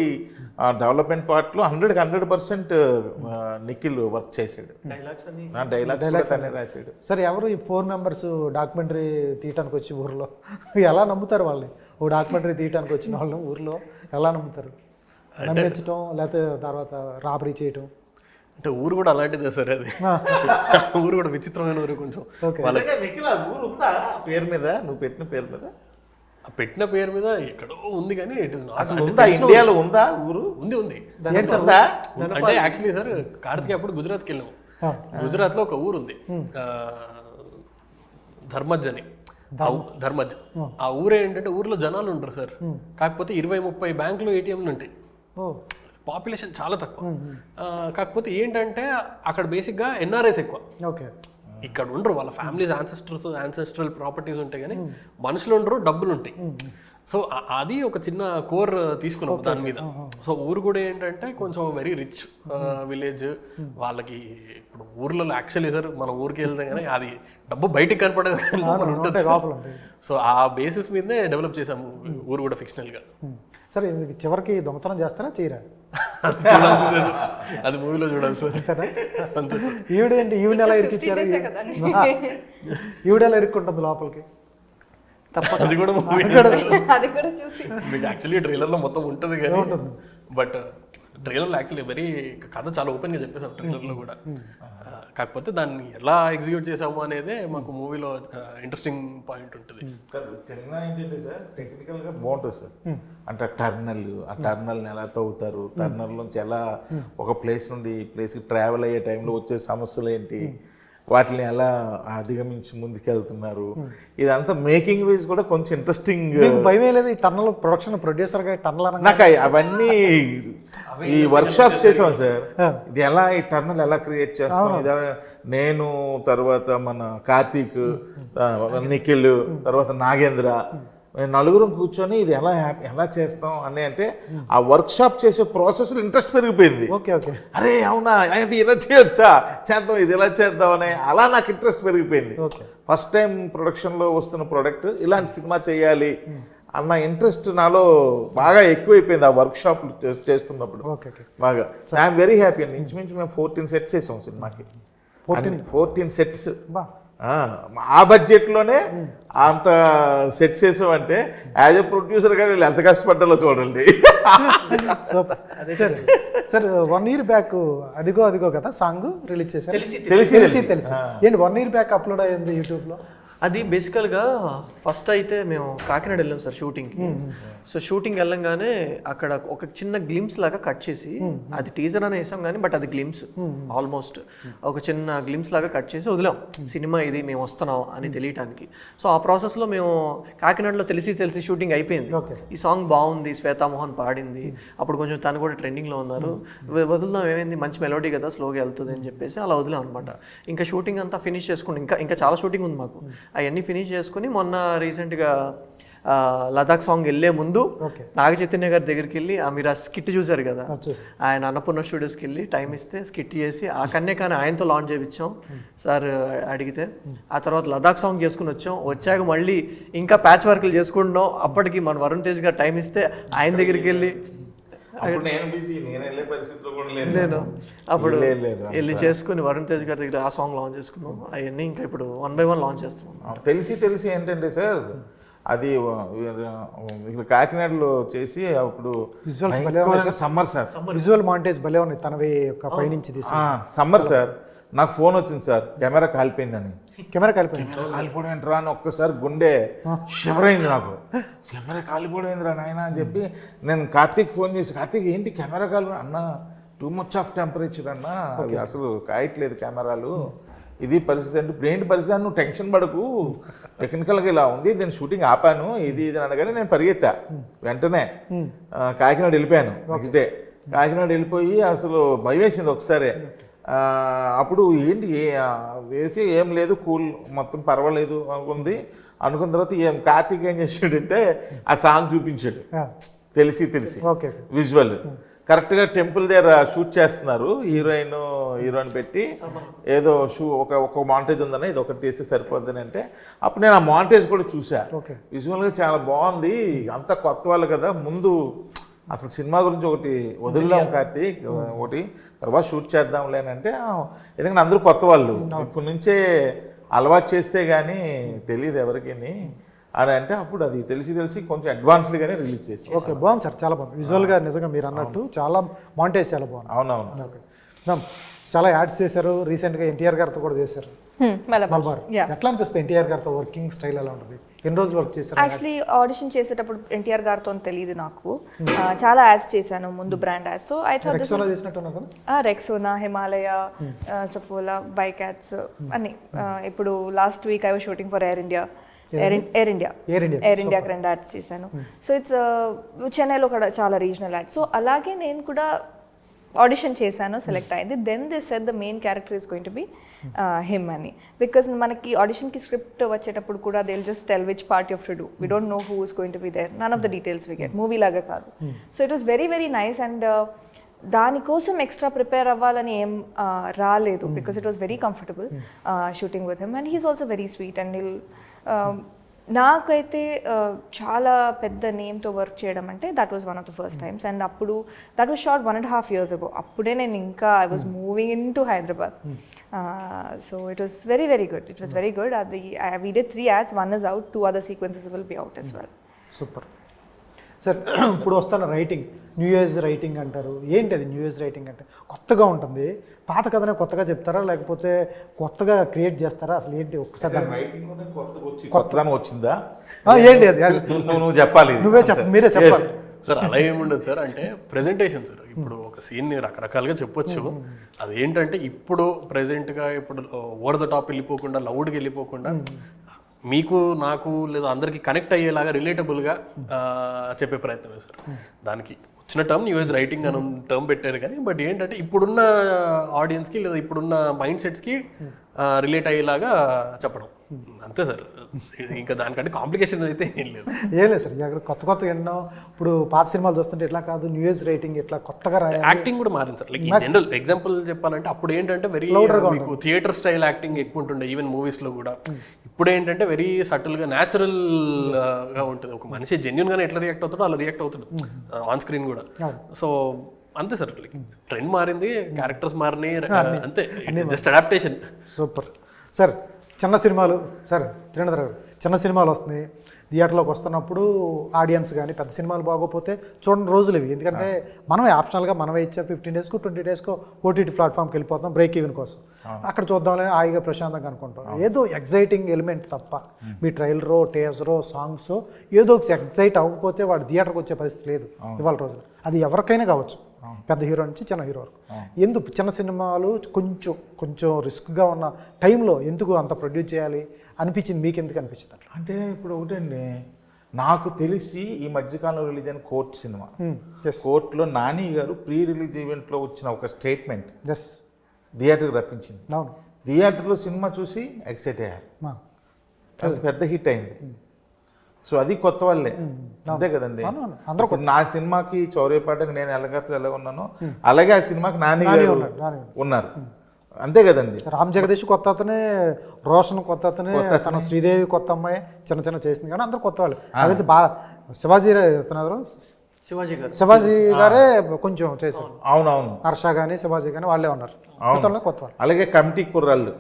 డెవలప్మెంట్ పార్ట్లో 100% నిఖిల్ వర్క్ చేశాడు. డైలాగ్స్ తనే రాశాడు. సరే, ఎవరు ఈ 4 మెంబర్స్ డాక్యుమెంటరీ తీయటానికి వచ్చి ఊర్లో ఎలా నమ్ముతారు వాళ్ళని? ఓ డాక్యుమెంటరీ తీయటానికి వచ్చిన వాళ్ళు ఊర్లో ఎలా నమ్ముతారు? నమ్మించడం లేకపోతే తర్వాత రాబరీ చేయటం? అంటే ఊరు కూడా అలాంటిదే సార్, అది ఊరు కూడా విచిత్రమైన ఊరు కొంచెం. నిఖిల్ ఆ ఊరు ఉందా పేరు మీద, నువ్వు పెట్టిన పేరు మీద? పెట్టిన పేరు మీద ఎక్కడో ఉంది కానీ ఇట్ ఇస్ అసలు ఉందా, ఇండియాలో ఉందా ఊరు? ఉంది ఉంది. ఉందా అంటే యాక్చువల్లీ సార్ కార్తిక్ అప్పుడు గుజరాత్కి వెళ్ళాము. గుజరాత్లో ఒక ఊరు ఉంది ధర్మజ్ అని. ధర్మజ్ ఆ ఊరు ఏంటంటే ఊర్లో జనాలు ఉంటారు సార్, కాకపోతే 20-30 బ్యాంకులు ఏటీఎంలు ఉంటాయి. పాపులేషన్ చాలా తక్కువ. కాకపోతే ఏంటంటే అక్కడ బేసిక్గా ఎన్ఆర్ఐస్ ఎక్కువ. ఓకే. ఇక్కడ ఉండరు, వాళ్ళ ఫ్యామిలీస్ యాన్సెస్ట్రల్ ప్రాపర్టీస్ ఉంటాయి కానీ మనుషులు ఉండరు, డబ్బులు ఉంటాయి. సో అది ఒక చిన్న కోర్ తీసుకున్నాం దాని మీద. సో ఊరు కూడా ఏంటంటే కొంచెం వెరీ రిచ్ విలేజ్ వాళ్ళకి. ఇప్పుడు ఊర్లో యాక్చువల్లీ సార్ మనం ఊరికి వెళ్తాం కానీ అది డబ్బు బయటికి కనపడేది ఉంటుంది. సో ఆ బేసిస్ మీదనే డెవలప్ చేసాము ఊరు కూడా ఫిక్షనల్గా. సరే, చివరికి దొంగతనం చేస్తారా చేయరా? అది మూవీలో చూడాలి సార్. ఈవిడేంటి, ఈవిడ ఎలా ఇరికిచ్చారు? ఈవిడ ఎలా ఇరుక్కుంటుంది లోపలికి? అది కూడా మీకు యాక్చువల్లీ ట్రైలర్లో మొత్తం ఉంటుంది కానీ, బట్ ట్రైలర్లో యాక్చువల్లీ వెరీ కథ చాలా ఓపెన్గా చెప్పేసాం ట్రైలర్లో కూడా. కాకపోతే దాన్ని ఎలా ఎగ్జిక్యూట్ చేసాము అనేదే మాకు మూవీలో ఇంట్రెస్టింగ్ పాయింట్ ఉంటుంది. సార్ చిన్న ఏంటంటే సార్ టెక్నికల్గా బాగుంటుంది సార్. అంటే ఆ టర్నల్ని ఎలా తవ్వుతారు, టర్నల్ నుంచి ఎలా ఒక ప్లేస్ నుండి ఈ ప్లేస్కి ట్రావెల్ అయ్యే టైంలో వచ్చే సమస్యలు ఏంటి, వాటిని ఎలా అధిగమించి ముందుకెళ్తున్నారు, ఇదంతా మేకింగ్ వైజ్ కూడా కొంచెం ఇంట్రెస్టింగ్. భయం లేదు ఈ టర్నల్ ప్రొడక్షన్ ప్రొడ్యూసర్గా టర్నల్ నాకు అవన్నీ ఈ వర్క్ షాప్స్ చేసాం సార్. ఇది ఎలా ఈ టర్నల్ ఎలా క్రియేట్ చేస్తాం, ఇది నేను, తర్వాత మన కార్తీక్, నిఖిల్, తర్వాత నాగేంద్ర, నలుగురం కూర్చొని ఇది ఎలా చేస్తాం అని. అంటే ఆ వర్క్ షాప్ చేసే ప్రాసెస్లో ఇంట్రెస్ట్ పెరిగిపోయింది. Okay okay. అరే అవునా ఇది ఇలా చేయొచ్చా, చేద్దాం, ఇది ఎలా చేద్దాం అని అలా నాకు ఇంట్రెస్ట్ పెరిగిపోయింది. ఫస్ట్ టైం ప్రొడక్షన్లో వస్తున్న ప్రోడక్ట్ ఇలాంటి సినిమా చేయాలి అన్న ఇంట్రెస్ట్ నాలో బాగా ఎక్కువైపోయింది ఆ వర్క్ షాప్ చేస్తున్నప్పుడు. బాగా ఐఎమ్ వెరీ హ్యాపీ అండి. ఇంచుమించు మేము 14 సెట్స్ వేసాం సినిమాకి. 14 సెట్స్ ఆ బడ్జెట్లోనే అంత సెట్ చేసామంటే యాజ్ ఎ ప్రొడ్యూసర్గా వీళ్ళు ఎంత కష్టపడ్డాలో చూడండి. సార్ 1 year బ్యాక్ అదిగో కదా సాంగ్ రిలీజ్ చేశారు. తెలిసి ఏంటి 1 year బ్యాక్ అప్లోడ్ అయ్యింది యూట్యూబ్లో? అది బేసికల్గా ఫస్ట్ అయితే మేము కాకినాడ వెళ్ళాం సార్ షూటింగ్కి. సో షూటింగ్ వెళ్ళంగానే అక్కడ ఒక చిన్న గ్లిమ్స్ లాగా కట్ చేసి, అది టీజర్ అని వేసాం కానీ బట్ అది గ్లిమ్స్, ఆల్మోస్ట్ ఒక చిన్న గ్లిమ్స్ లాగా కట్ చేసి వదిలాం, సినిమా ఇది మేము వస్తున్నాం అని తెలియటానికి. సో ఆ ప్రాసెస్లో మేము కాకినాడలో తెలిసి షూటింగ్ అయిపోయింది. ఈ సాంగ్ బాగుంది, శ్వేతామోహన్ పాడింది, అప్పుడు కొంచెం తను కూడా ట్రెండింగ్లో ఉన్నారు, వదులుదాం ఏమైంది మంచి మెలోడీ కదా స్లోగా వెళ్తుంది అని చెప్పేసి అలా వదిలాం అనమాట. ఇంకా షూటింగ్ అంతా ఫినిష్ చేసుకుని ఇంకా చాలా షూటింగ్ ఉంది మాకు, అవన్నీ ఫినిష్ చేసుకుని మొన్న రీసెంట్గా లదాఖ్ సాంగ్ వెళ్ళే ముందు నాగ చైతన్య గారి దగ్గరికి వెళ్ళి మీరు ఆ స్కిట్ చూసారు కదా, ఆయన అన్నపూర్ణ స్టూడియోస్కి వెళ్ళి టైం ఇస్తే స్కిట్ చేసి ఆ కన్నే కానీ ఆయనతో లాంచ్ చేయించాం సార్ అడిగితే. ఆ తర్వాత లదాఖ్ సాంగ్ చేసుకుని వచ్చాక మళ్ళీ ఇంకా ప్యాచ్ వర్క్లు చేసుకుంటున్నాం. అప్పటికి మన వరుణ్ తేజ్ గారు టైం ఇస్తే ఆయన దగ్గరికి వెళ్ళి నేను అప్పుడు వెళ్ళి చేసుకుని వరుణ్ తేజ్ గారి దగ్గర ఆ సాంగ్ లాంచ్ చేసుకున్నాం. అవన్నీ ఇంకా ఇప్పుడు 1 by 1 లాంచ్ చేస్తున్నాం. తెలిసి ఏంటంటే సార్, అది ఇక్కడ కాకినాడలో చేసి అప్పుడు సమ్మర్ సార్, విజువల్ మాంటేజ్ భలే ఉంది తనవి యొక్క పైనుంచి తీసి. సమ్మర్ సార్, నాకు ఫోన్ వచ్చింది సార్, కెమెరా కాలిపోయిందని. కెమెరా కాలిపోయింది. కాలిపోవడం ఏంట్రా అని ఒక్కసారి గుండె షివరైంది నాకు. కెమెరా కాలిపోవడం ఏందిరా నాయన అని చెప్పి నేను కార్తీక్ ఫోన్ చేసి, కార్తీక్ ఏంటి కెమెరా కాలి అన్న, టూ మచ్ ఆఫ్ టెంపరేచర్ అన్న, అవి అసలు కాయట్లేదు కెమెరాలు, ఇది పరిస్థితి అంటే. ఇప్పుడు ఏంటి పరిస్థితి అని, నువ్వు టెన్షన్ పడకు, టెక్నికల్గా ఇలా ఉంది, దీని షూటింగ్ ఆపాను, ఇది అనగానే నేను పరిగెత్తా వెంటనే కాకినాడ వెళ్ళిపోయాను. నెక్స్ట్ డే కాకినాడ వెళ్ళిపోయి అసలు భయం వేసింది ఒకసారి. అప్పుడు ఏంటి వేసి ఏం లేదు, కూల్ మొత్తం పర్వాలేదు అనుకున్న తర్వాత కార్తీక్ ఏం చేసాడంటే ఆ సాంగ్ చూపించాడు, తెలిసి విజువల్ కరెక్ట్గా టెంపుల్ దగ్గర షూట్ చేస్తున్నారు, హీరోయిన్ పెట్టి ఏదో ఒక మాంటేజ్ ఉందని ఇది ఒకటి తీస్తే సరిపోద్దని అంటే, అప్పుడు నేను ఆ మాంటేజ్ కూడా చూసా. విజువల్గా చాలా బాగుంది, అంతా కొత్త వాళ్ళు కదా, ముందు అసలు సినిమా గురించి ఒకటి వదిలేం కార్తీక్, ఒకటి తర్వాత షూట్ చేద్దాంలే అని అంటే, ఎందుకంటే అందరూ కొత్త వాళ్ళు, ఇప్పటి నుంచే అలవాటు చేస్తే కానీ తెలియదు ఎవరికి అని అంటే, అప్పుడు అది తెలిసి కొంచెం అడ్వాన్స్డ్గానే రిలీజ్ చేసి. ఓకే, బాగుంది సార్, చాలా బాగుంది విజువల్గా. నిజంగా మీరు అన్నట్టు చాలా మాంటేజ్ చాలా బాగుంది. అవునవును. ఓకే మ్యామ్, చాలా యాడ్స్ చేశారు, రీసెంట్గా ఎన్టీఆర్ గారితో కూడా చేశారు. మలబార్ ఎట్లా అనిపిస్తుంది? ఎన్టీఆర్ గారితో వర్కింగ్ స్టైల్ ఎలా ఉంటుంది? ఎన్ని రోజులు వర్క్ చేశారు? యాక్చువల్లీ ఆడిషన్ చేసేటప్పుడు ఎన్టీఆర్ గారితో తెలియదు నాకు, చాలా యాడ్స్ చేశాను ముందు, brand ads. So I thought Rexona చేసినట్టున్నారు కదా? రెక్సోనా, హిమాలయ, సఫోలా, బైకాట్స్ అన్ని. ఇప్పుడు last week I was shooting for air India ఇండియాకి 2 యాడ్స్ చేశాను. సో ఇట్స్ చెన్నైలో కూడా చాలా రీజనల్ యాడ్స్. సో అలాగే నేను కూడా ఆడిషన్ చేశాను, సెలెక్ట్ అయింది. Then they said the main character is going to be him అని. బికాస్ మనకి ఆడిషన్కి స్క్రిప్ట్ వచ్చేటప్పుడు కూడా they will just tell which part you have to do, we don't know who is going to be there, none of the details we get, movie లాగా కాదు. So it was very very nice. And దానికోసం extra prepare అవ్వాలని ఏం రాలేదు, because it was very comfortable shooting with him. And he's also very sweet. And నాకైతే చాలా పెద్ద నేమ్తో వర్క్ చేయడం అంటే that was one of the first times. And అప్పుడు that was short 1.5 years ago. అప్పుడే నేను ఇంకా I was moving in to Hyderabad. So it was very very good. It was very good. అది we did 3 ads, 1 is out, 2 other sequences will be out as well. Super sir. ఇప్పుడు వస్తున్న writing, new age writing అంటారు. ఏంటి అది new age writing అంటే? కొత్తగా ఉంటుంది, పాత కథనే కొత్తగా చెప్తారా లేకపోతే కొత్తగా క్రియేట్ చేస్తారా? అసలు ఏంటి ఒక్కసారి కొత్తగా వచ్చిందా ఏంటి అది? నువ్వు చెప్పాలి, మీరే చెప్పాలి సార్. అలా ఏముండదు సార్, అంటే ప్రెజెంటేషన్ సార్. ఇప్పుడు ఒక సీన్ని రకరకాలుగా చెప్పొచ్చు. అది ఏంటంటే ఇప్పుడు ప్రెజెంట్గా ఇప్పుడు ఓవర్ ద టాప్ వెళ్ళిపోకుండా, లౌడ్గా వెళ్ళిపోకుండా, మీకు నాకు లేదా అందరికి కనెక్ట్ అయ్యేలాగా రిలేటబుల్గా చెప్పే ప్రయత్నమే సార్. దానికి వచ్చిన టర్మ్ న్యూ ఏజ్ రైటింగ్ అని టర్మ్ పెట్టారు కానీ, బట్ ఏంటంటే ఇప్పుడున్న ఆడియన్స్కి లేదా ఇప్పుడున్న మైండ్ సెట్స్కి రిలేట్ అయ్యేలాగా చెప్పడం అంతే సార్. ఇంకా దానికంటే కాంప్లికేషన్ అయితే ఏం లేదు. సార్ అక్కడ కొత్త ఎన్నో. ఇప్పుడు పాత సినిమాలు చూస్తుంటే ఎట్లా కాదు, న్యూ ఏజ్ రైటింగ్ ఎట్లా కొత్తగా యాక్టింగ్ కూడా మారింది సార్. లైక్ జనరల్ ఎగ్జాంపుల్ చెప్పాలంటే అప్పుడు ఏంటంటే వెరీ మీకు థియేటర్ స్టైల్ యాక్టింగ్ ఎక్కువ ఉంటుండే, ఈవెన్ మూవీస్లో కూడా. ఇప్పుడు ఏంటంటే వెరీ సటిల్గా న్యాచురల్గా ఉంటుంది. ఒక మనిషి జెన్యున్గానే ఎట్లా రియాక్ట్ అవుతాడో అలా రియాక్ట్ అవుతాడు ఆన్ స్క్రీన్ కూడా. సో అంతే సార్, లైక్ ట్రెండ్ మారింది, క్యారెక్టర్స్ మారినాయి, అంతే, జస్ట్ అడాప్టేషన్. Super sir. చిన్న సినిమాలు సార్, త్రినేంద్ర గారు, చిన్న సినిమాలు వస్తున్నాయి, థియేటర్లోకి వస్తున్నప్పుడు ఆడియన్స్ కానీ పెద్ద సినిమాలు బాగోపోతే చూడండి రోజులు ఇవి. ఎందుకంటే మనమే ఆప్షనల్గా మనమే ఇచ్చే 15 డేస్కో 20 డేస్కో ఓటీటీ ప్లాట్ఫామ్కి వెళ్ళిపోతాం బ్రేక్ ఈవెన్ కోసం. అక్కడ చూద్దామని హాయిగా ప్రశాంతంగా అనుకుంటాం. ఏదో ఎగ్జైటింగ్ ఎలిమెంట్ తప్ప మీ ట్రైలరో టేజరో సాంగ్సో ఏదో ఒక ఎగ్జైట్ అవ్వకపోతే వాడు థియేటర్కి వచ్చే పరిస్థితి లేదు ఇవాళ రోజున. అది ఎవరికైనా కావచ్చు, పెద్ద హీరో నుంచి చిన్న హీరో వరకు. ఎందుకు చిన్న సినిమాలు కొంచెం రిస్క్గా ఉన్న టైంలో ఎందుకు అంత ప్రొడ్యూస్ చేయాలి అనిపించింది? మీకు ఎందుకు అనిపించింది అట్లా? అంటే ఇప్పుడు ఒకటండి, నాకు తెలిసి ఈ మధ్యకాలంలో రిలీజ్ అయిన కోర్ట్ సినిమా, కోర్టులో నాని గారు ప్రీ రిలీజ్ ఈవెంట్లో వచ్చిన ఒక స్టేట్మెంట్ థియేటర్కి రప్పించింది. అవును, థియేటర్లో సినిమా చూసి ఎక్సైట్ అయ్యారు, అది పెద్ద హిట్ అయింది. సో అది కొత్త వాళ్ళే, అంతే కదండి. ఇప్పుడు నా సినిమాకి చౌర్యపాటకి నేను ఎలాగ ఉన్నానో అలాగే ఆ సినిమాకి నాని గారు ఉన్నారు, అంతే కదండి. రామ్ జగదీష్ కొత్త అతనే, రోషన్ కొత్త అతనే, తన శ్రీదేవి కొత్త అమ్మాయి చిన్న చేసింది కానీ అందరూ కొత్త వాళ్ళు. అదే బాగా శివాజీ శివాజీ గారే కొంచెం చేశారు. అవునవును, హర్ష కానీ శివాజీ కానీ వాళ్ళే ఉన్నారు, కొత్త వాళ్ళు. అలాగే కమిటీ కుర్రాళ్ళు,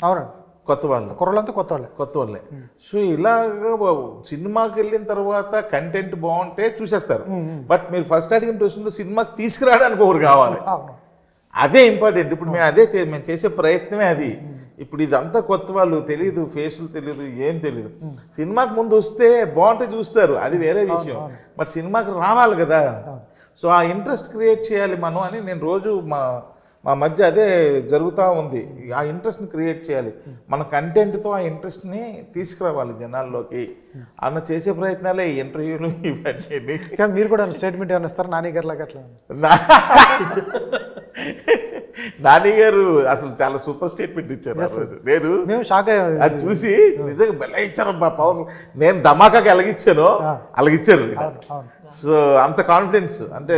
అవునండి, కొత్త వాళ్ళు, కుర్రలంతా కొత్త వాళ్ళే. సో ఇలాగ సినిమాకి వెళ్ళిన తర్వాత కంటెంట్ బాగుంటే చూసేస్తారు. బట్ మీరు ఫస్ట్ అడిగిన ప్రశ్నలో సినిమాకి తీసుకురావడానికి ఒకరు కావాలి, అదే ఇంపార్టెంట్. ఇప్పుడు మేము చేసే ప్రయత్నమే అది. ఇప్పుడు ఇదంతా కొత్త వాళ్ళు, తెలియదు ఫేసులు, తెలియదు ఏం తెలియదు. సినిమాకి ముందు వస్తే బాగుంటే చూస్తారు, అది వేరే విషయం. బట్ సినిమాకి రావాలి కదా. సో ఆ ఇంట్రెస్ట్ క్రియేట్ చేయాలి మనం అని నేను రోజు మా మధ్య అదే జరుగుతూ ఉంది. ఆ ఇంట్రెస్ట్ని క్రియేట్ చేయాలి, మన కంటెంట్తో ఆ ఇంట్రెస్ట్ని తీసుకురావాలి జనాల్లోకి అన్న చేసే ప్రయత్నాలే ఈ ఇంటర్వ్యూలు ఇవన్నీ. కానీ మీరు కూడా స్టేట్మెంట్ ఏమైనా ఇస్తారు నాని గారు లాగా అట్లా? నాని గారు అసలు చాలా సూపర్ స్టేట్మెంట్ ఇచ్చారు ఆ రోజు. మేము షాక్ అయ్యాం అది చూసి, నిజంగా బెల్ల ఇచ్చారు మా పవర్. నేను ధమాకాకి ఎలాగిచ్చానో అలాగిచ్చారు. సో అంత కాన్ఫిడెన్స్, అంటే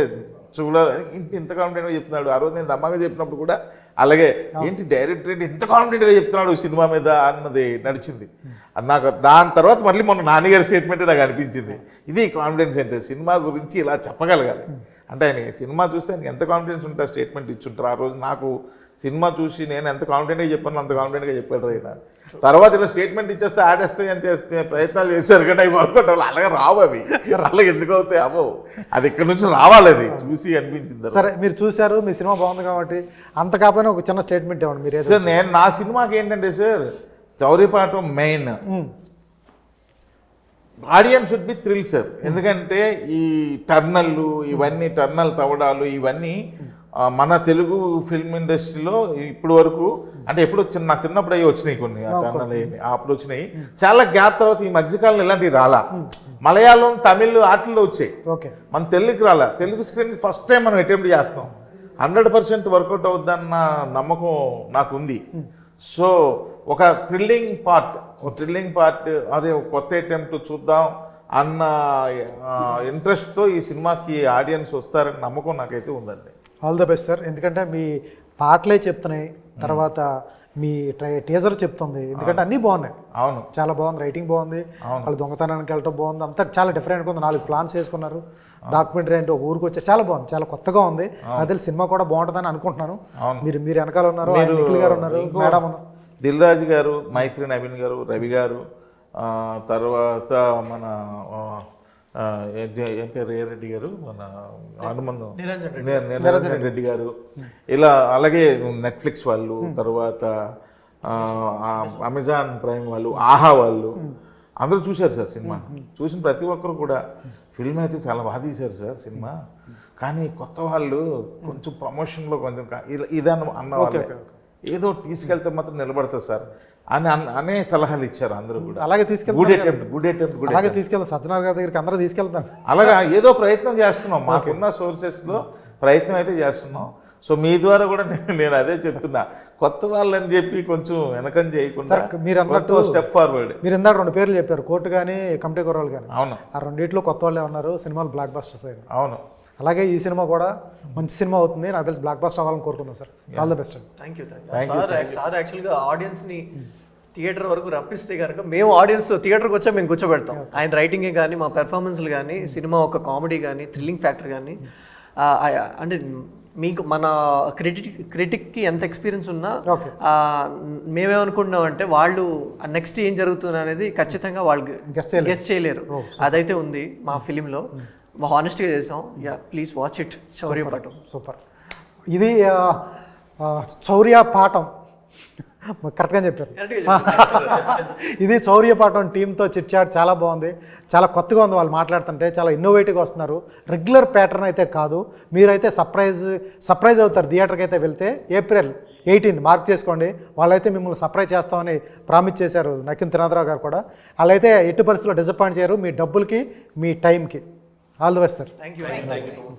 ఇంత కాన్ఫిడెంట్గా చెప్తున్నాడు. ఆ రోజు నేను దమ్మాగా చెప్పినప్పుడు కూడా అలాగే, ఏంటి డైరెక్టర్ ఏంటి ఇంత కాన్ఫిడెంట్గా చెప్తున్నాడు సినిమా మీద అన్నది నడిచింది. నాకు దాని తర్వాత మళ్ళీ మొన్న నాన్నగారి స్టేట్మెంటే నాకు అనిపించింది, ఇది కాన్ఫిడెన్స్ అంటే సినిమా గురించి ఇలా చెప్పగలగాలి. అంటే ఆయన సినిమా చూస్తే ఆయన ఎంత కాన్ఫిడెన్స్ ఉంటే స్టేట్మెంట్ ఇచ్చుంటారు. ఆ రోజు నాకు సినిమా చూసి నేను ఎంత కాన్ఫిడెంట్గా చెప్పాను అంత కాన్ఫిడెంట్గా చెప్పాడు ఆయన. తర్వాత ఇలా స్టేట్మెంట్ ఇచ్చేస్తే ఆడేస్తాయి అని చేస్తే ప్రయత్నాలు చేశారు కానీ అవి వర్కౌట్ అవ్వాలి. అలాగే రావు అవి, అలాగే ఎందుకు అవుతాయి అవ్వవు. అది ఇక్కడ నుంచి రావాలి, అది చూసి అనిపించింది. సరే, మీరు చూశారు, మీ సినిమా బాగుంది కాబట్టి అంత కాకపోయినా ఒక చిన్న స్టేట్మెంట్ ఇవ్వండి మీరు. సార్ నేను నా సినిమాకి ఏంటంటే sir, Chaurya Paatham main audience should be thrill sir. ఎందుకంటే ఈ టర్నల్లు ఇవన్నీ, టర్నల్ తవ్వడాలు ఇవన్నీ మన తెలుగు ఫిల్మ్ ఇండస్ట్రీలో ఇప్పటి వరకు, అంటే ఎప్పుడు నా చిన్నప్పుడు అవి వచ్చినాయి కొన్ని, ఆ టర్నల్ అప్పుడు వచ్చినాయి. చాలా గ్యాప్ తర్వాత ఈ మధ్యకాలంలో ఇలాంటివి రాలా. మలయాళం, తమిళ్ వాటిల్లో వచ్చాయి, మన తెలుగుకి రాలా. తెలుగు స్క్రీన్కి ఫస్ట్ టైం మనం అటెంప్ట్ చేస్తాం. 100% వర్కౌట్ అవుద్దన్న నమ్మకం నాకు ఉంది. సో ఒక థ్రిల్లింగ్ పార్ట్ అదే కొత్త అటెంప్ట్ చూద్దాం అన్న ఇంట్రెస్ట్తో ఈ సినిమాకి ఆడియన్స్ వస్తారని నమ్మకం నాకైతే ఉందండి. All the best sir. ఎందుకంటే మీ పాటలే చెప్తున్నాయి, తర్వాత మీ టీజర్ చెప్తుంది, ఎందుకంటే అన్నీ బాగున్నాయి. అవును, చాలా బాగుంది, రైటింగ్ బాగుంది, వాళ్ళు దొంగతనానికి వెళ్ళటం బాగుంది, అంతా చాలా డిఫరెంట్గా ఉంది. 4 ప్లాన్స్ వేసుకున్నారు, డాక్యుమెంటరీ అంటే ఒక ఊరికి వచ్చారు, చాలా బాగుంది, చాలా కొత్తగా ఉంది. అదే సినిమా కూడా బాగుంటుందని అనుకుంటున్నాను. మీరు వెనకాల ఉన్నారు, నిఖిల్ గారు ఉన్నారు, మేడం ఉన్నారు, దిల్ రాజు గారు, మైత్రి నవీన్ గారు, రవి గారు, తర్వాత మన ఏం పేరు రెడ్డి గారు, మన హనుమంతం నిరంజన్ రెడ్డి గారు, ఇలా అలాగే నెట్ఫ్లిక్స్ వాళ్ళు, తర్వాత అమెజాన్ ప్రైమ్ వాళ్ళు, ఆహా వాళ్ళు అందరూ చూశారు సార్ సినిమా. చూసిన ప్రతి ఒక్కరు కూడా ఫిల్మ్ అయితే చాలా బాగా తీశారు సార్ సినిమా. కానీ కొత్త వాళ్ళు కొంచెం ప్రమోషన్లో కొంచెం ఇదన్న అన్నవాళ్ళు ఏదో తీసుకెళ్తే మాత్రం నిలబడతారు సార్ అని అనే సలహాలు ఇచ్చారు అందరూ కూడా. అలాగే తీసుకెళ్తాం, గుడ్ అటెంప్ట్ అలాగే తీసుకెళ్తాం. సత్యనారాయణ గారి దగ్గరికి అందరూ తీసుకెళ్తాం. అలాగా ఏదో ప్రయత్నం చేస్తున్నాం, మాకున్న సోర్సెస్లో ప్రయత్నం అయితే చేస్తున్నాం. సో మీ ద్వారా కూడా నేను అదే చెప్తున్నా, కొత్త వాళ్ళని చెప్పి కొంచెం వెనకం చేయకుండా మీరు అన్నట్టు స్టెప్ ఫార్వర్డ్. మీరు ఇందాక 2 పేర్లు చెప్పారు, కోర్టు కానీ కమిటీ కుర్రాళ్ళు కానీ. అవును, ఆ రెండిట్లో కొత్త వాళ్ళే ఉన్నారు, సినిమాలు బ్లాక్ బస్టర్స్ అయినాయి. అవును, అలాగే ఈ సినిమా కూడా మంచి సినిమా అవుతుంది, నాకు తెలిసి బ్లాక్ బస్టర్ అవ్వాలని కోరుకుందాం sir. All the best. Thank you sir. యాక్చువల్గా ఆడియన్స్ని థియేటర్ వరకు రప్పిస్తే కనుక మేము ఆడియన్స్ థియేటర్కి వచ్చా మేము కూర్చోబెడతాం. ఆయన రైటింగే కానీ, మా పెర్ఫార్మెన్స్లు కానీ, సినిమా ఒక కామెడీ కానీ, థ్రిల్లింగ్ ఫ్యాక్టర్ కానీ, అంటే మీకు మన క్రిటిక్కి ఎంత ఎక్స్పీరియన్స్ ఉన్నా Okay. మేమేమనుకుంటున్నాం అంటే వాళ్ళు నెక్స్ట్ ఏం జరుగుతుంది అనేది ఖచ్చితంగా వాళ్ళు Guess చేయలేరు. గెస్ చేయలేరు. అదైతే ఉంది మా ఫిలింలో. మా హానెస్ట్గా చేసాం. Yeah please watch it. Shaurya Paatham. Super. ఇది శౌర్య పాఠం కరెక్ట్గా చెప్పారు. ఇది శౌర్య పాఠం టీంతో చిట్చాట్ చాలా బాగుంది, చాలా కొత్తగా ఉంది. వాళ్ళు మాట్లాడుతుంటే చాలా ఇన్నోవేటివ్గా వస్తున్నారు. రెగ్యులర్ ప్యాటర్న్ అయితే కాదు. మీరైతే సర్ప్రైజ్ అవుతారు థియేటర్కి అయితే వెళ్తే. April 18 మార్క్ చేసుకోండి. వాళ్ళైతే మిమ్మల్ని సర్ప్రైజ్ చేస్తామని ప్రామిస్ చేశారు నకిన్ త్రినాథరావు గారు కూడా. వాళ్ళైతే ఎట్టి పరిస్థితుల్లో డిసప్పాయింట్ చేయరు మీ డబ్బులకి మీ టైంకి. All the best sir. Thank you.